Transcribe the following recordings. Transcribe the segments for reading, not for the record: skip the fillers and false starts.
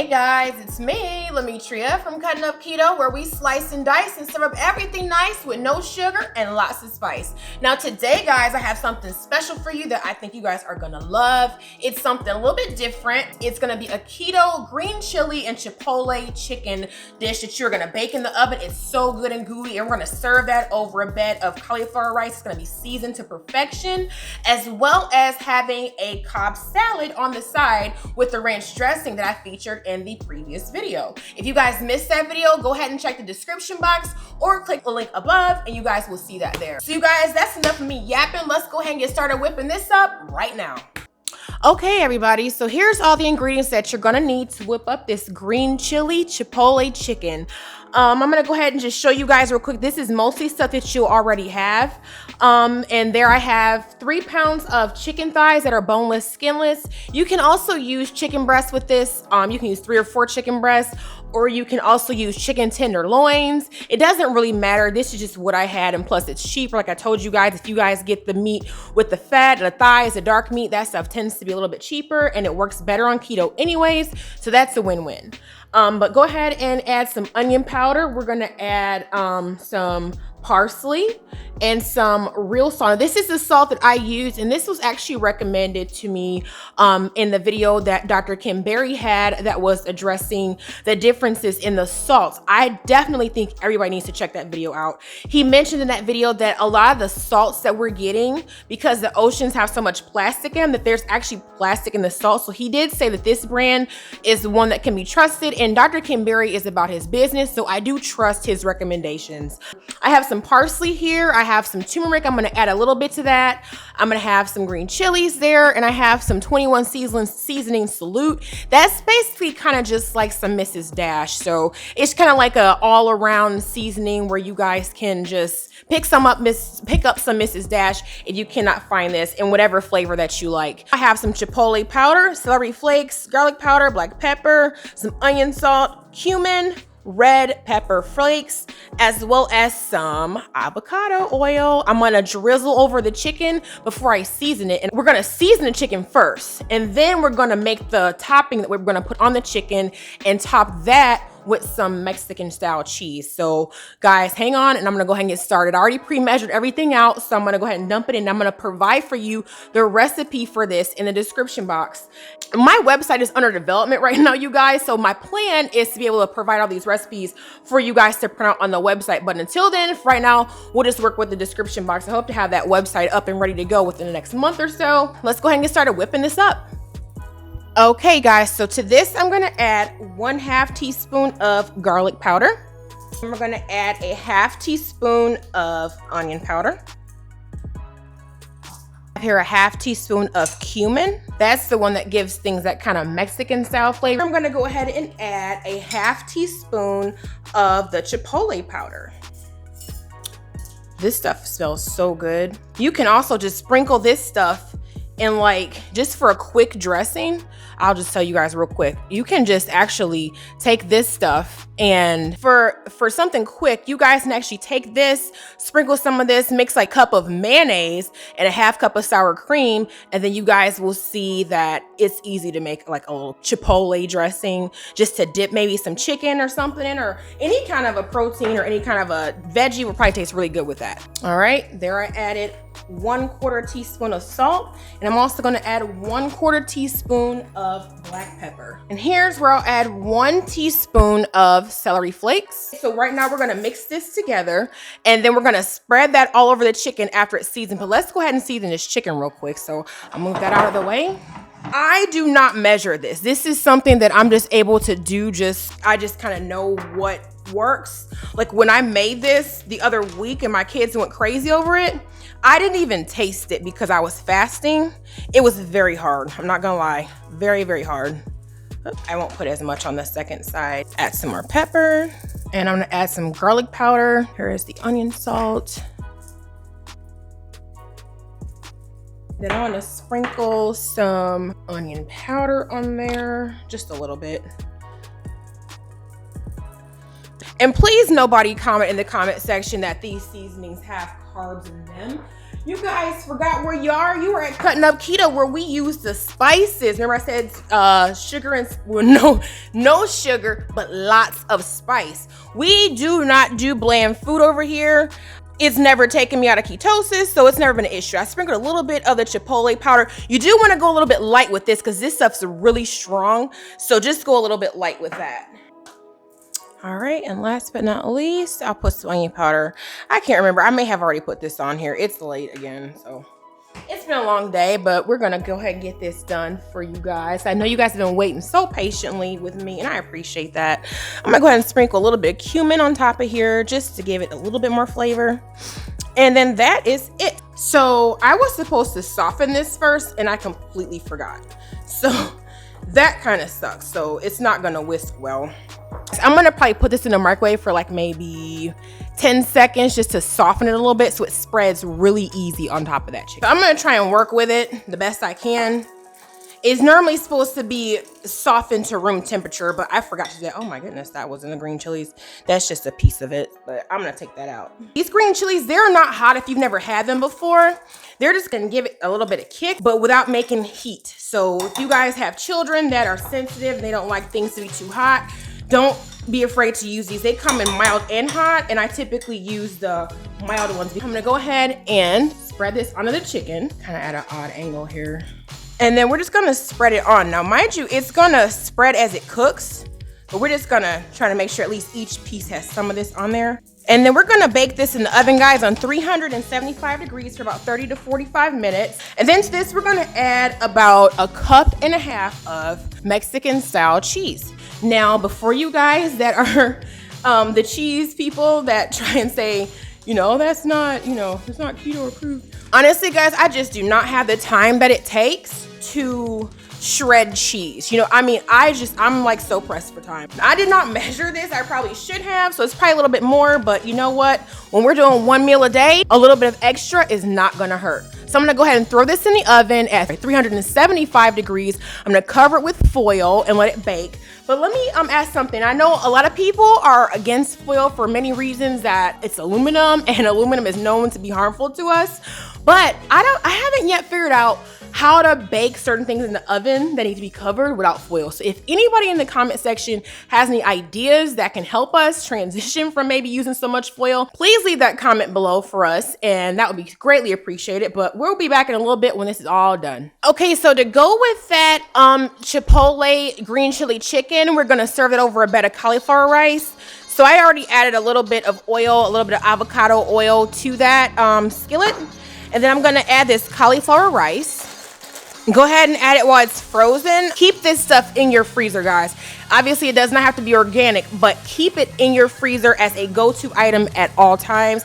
Hey guys, it's me, Lamitria from Cutting Up Keto, where we slice and dice and serve up everything nice with no sugar and lots of spice. Now today, guys, I have something special for you that I think you guys are gonna love. It's something a little bit different. It's gonna be a keto green chili and chipotle chicken dish that you're gonna bake in the oven. It's so good and gooey, and we're gonna serve that over a bed of cauliflower rice. It's gonna be seasoned to perfection, as well as having a Cobb salad on the side with the ranch dressing that I featured in the previous video. If you guys missed that video, go ahead and check the description box or click the link above and you guys will see that there. So you guys, that's enough of me yapping. Let's go ahead and get started whipping this up right now. Okay, everybody, so here's all the ingredients that you're gonna need to whip up this green chili chipotle chicken. I'm gonna go ahead and just show you guys real quick. This is mostly stuff that you already have. And there I have 3 pounds of chicken thighs that are boneless, skinless. You can also use chicken breasts with this. You can use 3 or 4 chicken breasts, or you can also use chicken tenderloins. It doesn't really matter. This is just what I had, and plus it's cheaper. Like I told you guys, if you guys get the meat with the fat, the thighs, the dark meat, that stuff tends to be a little bit cheaper and it works better on keto anyways. So that's a win-win. But go ahead and add some onion powder. We're gonna add some parsley and some real salt. This is the salt that I used, and this was actually recommended to me in the video that Dr. Kim Berry had that was addressing the differences in the salts. I definitely think everybody needs to check that video out. He mentioned in that video that a lot of the salts that we're getting, because the oceans have so much plastic in them, that there's actually plastic in the salt. So he did say that this brand is the one that can be trusted, and Dr. Kim Berry is about his business, so I do trust his recommendations. I have some parsley here. I have some turmeric. I'm gonna add a little bit to that. I'm gonna have some green chilies there, and I have some 21 seasoning salute. That's basically kind of just like some Mrs. Dash. So it's kind of like a all-around seasoning where you guys can just pick up some Mrs. Dash if you cannot find this in whatever flavor that you like. I have some chipotle powder, celery flakes, garlic powder, black pepper, some onion salt, cumin, red pepper flakes, as well as some avocado oil. I'm gonna drizzle over the chicken before I season it. And we're gonna season the chicken first, and then we're gonna make the topping that we're gonna put on the chicken and top that with some Mexican style cheese. So guys, hang on, and I'm gonna go ahead and get started. I already pre-measured everything out, so I'm gonna go ahead and dump it in. I'm gonna provide for you the recipe for this in the description box. My website is under development right now, you guys, so my plan is to be able to provide all these recipes for you guys to print out on the website. But until then, for right now, we'll just work with the description box. I hope to have that website up and ready to go within the next month or so. Let's go ahead and get started whipping this up. Okay guys, so to this, I'm gonna add 1/2 teaspoon of garlic powder. And we're gonna add a 1/2 teaspoon of onion powder. I have here a 1/2 teaspoon of cumin. That's the one that gives things that kind of Mexican style flavor. I'm gonna go ahead and add a 1/2 teaspoon of the chipotle powder. This stuff smells so good. You can also just sprinkle this stuff in, like, just for a quick dressing. I'll just tell you guys real quick. You can just actually take this stuff, and for something quick, you guys can actually take this, sprinkle some of this, mix like cup of mayonnaise and a 1/2 cup of sour cream, and then you guys will see that it's easy to make like a little chipotle dressing just to dip maybe some chicken or something in, or any kind of a protein or any kind of a veggie will probably taste really good with that. All right, there I added 1/4 teaspoon of salt, and I'm also gonna add 1/4 teaspoon of black pepper. And here's where I'll add 1 teaspoon of celery flakes. So right now we're gonna mix this together, and then we're gonna spread that all over the chicken after it's seasoned. But let's go ahead and season this chicken real quick. So I'll move that out of the way. I do not measure this. This is something that I'm just able to do. I just kind of know what works. Like when I made this the other week and my kids went crazy over it, I didn't even taste it because I was fasting. It was very hard. I'm not gonna lie, very, very hard. I won't put as much on the second side. Add some more pepper, and I'm gonna add some garlic powder. Here is the onion salt. Then I want to sprinkle some onion powder on there, just a little bit. And please, nobody comment in the comment section that these seasonings have carbs in them. You guys forgot where you are. You are at Cutting Up Keto, where we use the spices. Remember I said sugar and, well, no sugar, but lots of spice. We do not do bland food over here. It's never taken me out of ketosis, so it's never been an issue. I sprinkled a little bit of the Chipotle powder. You do want to go a little bit light with this because this stuff's really strong. So just go a little bit light with that. All right, and last but not least, I'll put some onion powder. I can't remember. I may have already put this on here. It's late again, so it's been a long day, but we're gonna go ahead and get this done for you guys. I know you guys have been waiting so patiently with me, and I appreciate that. I'm gonna go ahead and sprinkle a little bit of cumin on top of here just to give it a little bit more flavor. And then that is it. So I was supposed to soften this first, and I completely forgot. So that kind of sucks. So it's not gonna whisk well. I'm gonna probably put this in the microwave for like maybe 10 seconds just to soften it a little bit so it spreads really easy on top of that chicken. So I'm gonna try and work with it the best I can. It's normally supposed to be softened to room temperature, but I forgot to do that. Oh my goodness, that wasn't the green chilies. That's just a piece of it, but I'm gonna take that out. These green chilies, they're not hot if you've never had them before. They're just gonna give it a little bit of kick, but without making heat. So if you guys have children that are sensitive, they don't like things to be too hot, don't be afraid to use these. They come in mild and hot, and I typically use the mild ones. I'm gonna go ahead and spread this onto the chicken, kind of at an odd angle here. And then we're just gonna spread it on. Now, mind you, it's gonna spread as it cooks, but we're just gonna try to make sure at least each piece has some of this on there. And then we're gonna bake this in the oven, guys, on 375 degrees for about 30 to 45 minutes. And then to this, we're gonna add about 1.5 cups of Mexican style cheese. Now, before you guys that are the cheese people that try and say, you know, that's not, you know, it's not keto approved. Honestly, guys, I just do not have the time that it takes to shred cheese. You know, I mean, I'm like so pressed for time. I did not measure this. I probably should have, so it's probably a little bit more, but you know what? When we're doing one meal a day, a little bit of extra is not gonna hurt. So I'm gonna go ahead and throw this in the oven at 375 degrees. I'm gonna cover it with foil and let it bake. But let me ask something. I know a lot of people are against foil for many reasons, that it's aluminum and aluminum is known to be harmful to us. But I haven't yet figured out how to bake certain things in the oven that need to be covered without foil. So if anybody in the comment section has any ideas that can help us transition from maybe using so much foil, please leave that comment below for us, and that would be greatly appreciated. But we'll be back in a little bit when this is all done. Okay, so to go with that Chipotle green chili chicken, we're gonna serve it over a bed of cauliflower rice. So I already added a little bit of oil, a little bit of avocado oil to that skillet. And then I'm gonna add this cauliflower rice. Go ahead and add it while it's frozen. Keep this stuff in your freezer, guys. Obviously, it does not have to be organic, but keep it in your freezer as a go-to item at all times.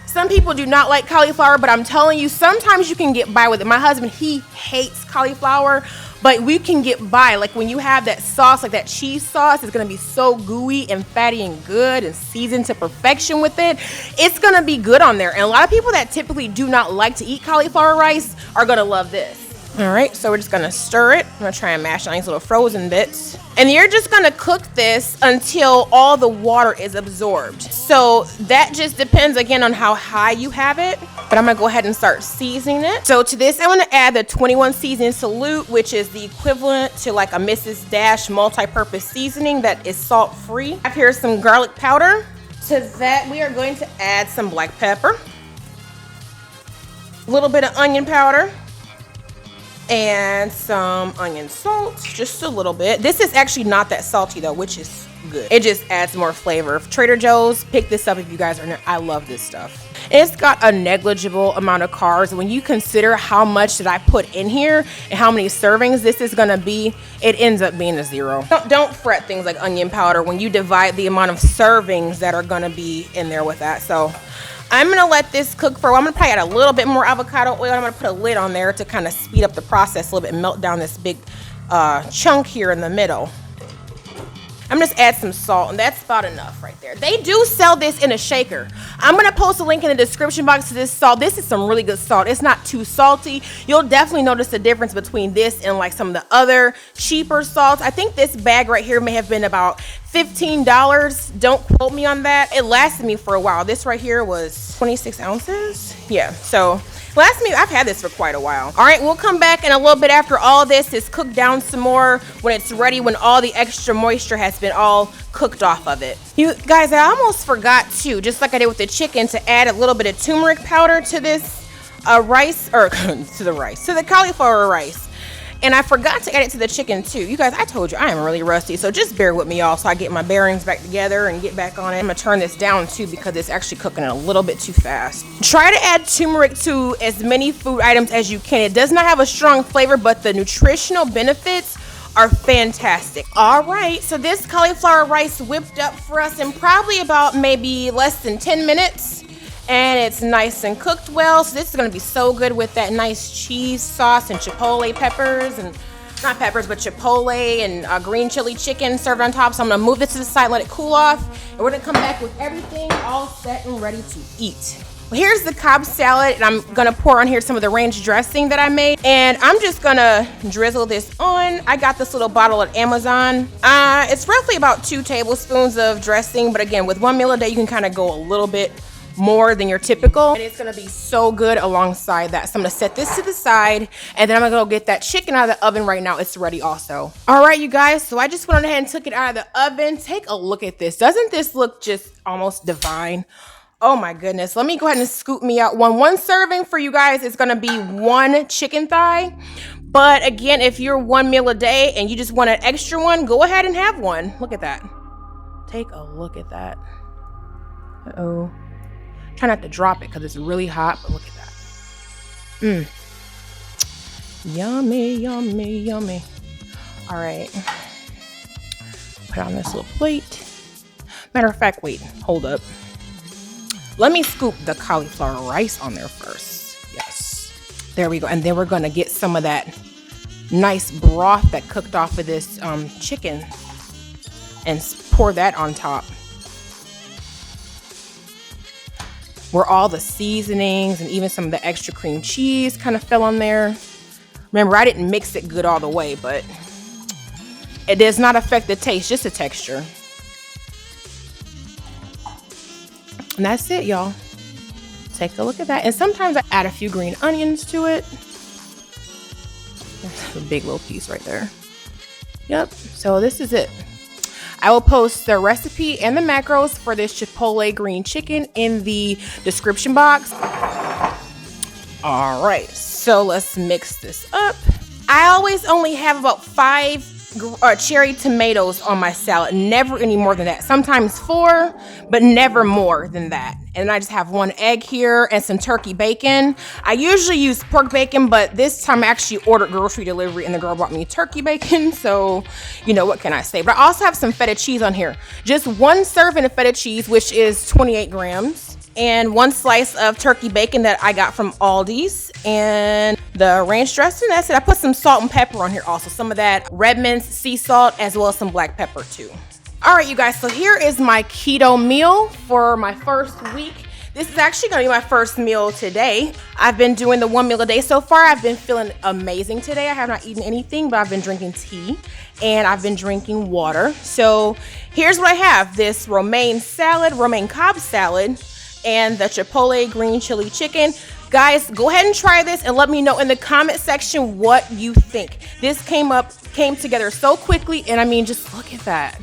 Some people do not like cauliflower, but I'm telling you, sometimes you can get by with it. My husband, he hates cauliflower, but we can get by. Like when you have that sauce, like that cheese sauce, it's gonna be so gooey and fatty and good and seasoned to perfection with it. It's gonna be good on there. And a lot of people that typically do not like to eat cauliflower rice are gonna love this. All right, so we're just gonna stir it. I'm gonna try and mash on these little frozen bits. And you're just gonna cook this until all the water is absorbed. So that just depends again on how high you have it. But I'm gonna go ahead and start seasoning it. So to this, I'm gonna add the 21 seasoning salute, which is the equivalent to like a Mrs. Dash multi-purpose seasoning that is salt-free. I have here some garlic powder. To that, we are going to add some black pepper, a little bit of onion powder, and some onion salt, just a little bit. This is actually not that salty though, which is good. It just adds more flavor. Trader Joe's, pick this up if you guys are new. I love this stuff. It's got a negligible amount of carbs. When you consider how much that I put in here and how many servings this is gonna be, it ends up being a 0. Don't fret things like onion powder when you divide the amount of servings that are gonna be in there with that. So I'm gonna let this cook for a while. I'm gonna probably add a little bit more avocado oil. I'm gonna put a lid on there to kind of speed up the process a little bit and melt down this big chunk here in the middle. I'm gonna just add some salt, and that's about enough right there. They do sell this in a shaker. I'm gonna post a link in the description box to this salt. This is some really good salt. It's not too salty. You'll definitely notice the difference between this and like some of the other cheaper salts. I think this bag right here may have been about $15. Don't quote me on that. It lasted me for a while. This right here was 26 ounces. Yeah, so it Last meal, I've had this for quite a while. All right, we'll come back in a little bit after all this is cooked down some more, when it's ready, when all the extra moisture has been all cooked off of it. You guys, I almost forgot to, just like I did with the chicken, to add a little bit of turmeric powder to this rice, or to the cauliflower rice. And I forgot to add it to the chicken too. You guys, I told you I am really rusty, so just bear with me, y'all, so I get my bearings back together and get back on it. I'm gonna turn this down too because it's actually cooking a little bit too fast. Try to add turmeric to as many food items as you can. It does not have a strong flavor, but the nutritional benefits are fantastic. All right, so this cauliflower rice whipped up for us in probably about maybe less than 10 minutes. And it's nice and cooked well. So this is gonna be so good with that nice cheese sauce and chipotle peppers, and not peppers, but chipotle and green chili chicken served on top. So I'm gonna move this to the side, let it cool off. And we're gonna come back with everything all set and ready to eat. Well, here's the Cobb salad, and I'm gonna pour on here some of the ranch dressing that I made. And I'm just gonna drizzle this on. I got this little bottle at Amazon. It's roughly about 2 tablespoons of dressing, but again, with 1 meal a day, you can kind of go a little bit more than your typical, and it's gonna be so good alongside that. So I'm gonna set this to the side, and then I'm gonna go get that chicken out of the oven right now. It's ready also. All right, you guys, so I just went ahead and took it out of the oven. Take a look at this. Doesn't this look just almost divine? Oh my goodness. Let me go ahead and scoop me out one. One serving for you guys is gonna be 1 chicken thigh. But again, if you're 1 meal a day and you just want an extra one, go ahead and have one. Look at that. Take a look at that. Uh-oh. Try not to drop it because it's really hot, but look at that. Yummy, yummy, yummy. All right. Put on this little plate. Matter of fact, wait, hold up. Let me scoop the cauliflower rice on there first. Yes. There we go. And then we're going to get some of that nice broth that cooked off of this chicken and pour that on top. Where all the seasonings and even some of the extra cream cheese kind of fell on there. Remember, I didn't mix it good all the way, but it does not affect the taste, just the texture. And that's it, y'all. Take a look at that. And sometimes I add a few green onions to it. That's a big little piece right there. Yep, so this is it. I will post the recipe and the macros for this Chipotle green chicken in the description box. All right, so let's mix this up. I always only have about 5 cherry tomatoes on my salad, never any more than that. Sometimes 4, but never more than that. And I just have 1 egg here and some turkey bacon. I usually use pork bacon, but this time I actually ordered grocery delivery and the girl brought me turkey bacon. So, you know, what can I say? But I also have some feta cheese on here. Just 1 serving of feta cheese, which is 28 grams. And 1 slice of turkey bacon that I got from Aldi's, and the ranch dressing. That's it. I put some salt and pepper on here also. Some of that Redmond Sea Salt, as well as some black pepper too. All right, you guys, so here is my keto meal for my first week. This is actually gonna be my first meal today. I've been doing the 1 meal a day so far. I've been feeling amazing today. I have not eaten anything, but I've been drinking tea and I've been drinking water. So here's what I have. This romaine Cobb salad, and the Chipotle green chili chicken. Guys, go ahead and try this and let me know in the comment section what you think. This came together so quickly, and I mean, just look at that.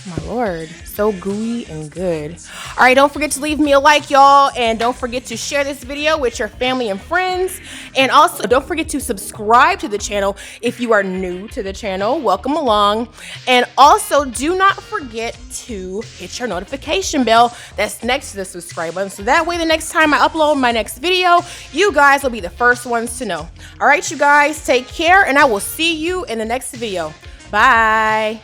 My Lord, so gooey and good. All right, don't forget to leave me a like, y'all, and don't forget to share this video with your family and friends. And also, don't forget to subscribe to the channel if you are new to the channel. Welcome along. And also, do not forget to hit your notification bell that's next to the subscribe button, so that way the next time I upload my next video, you guys will be the first ones to know. All right, you guys, take care, and I will see you in the next video. Bye.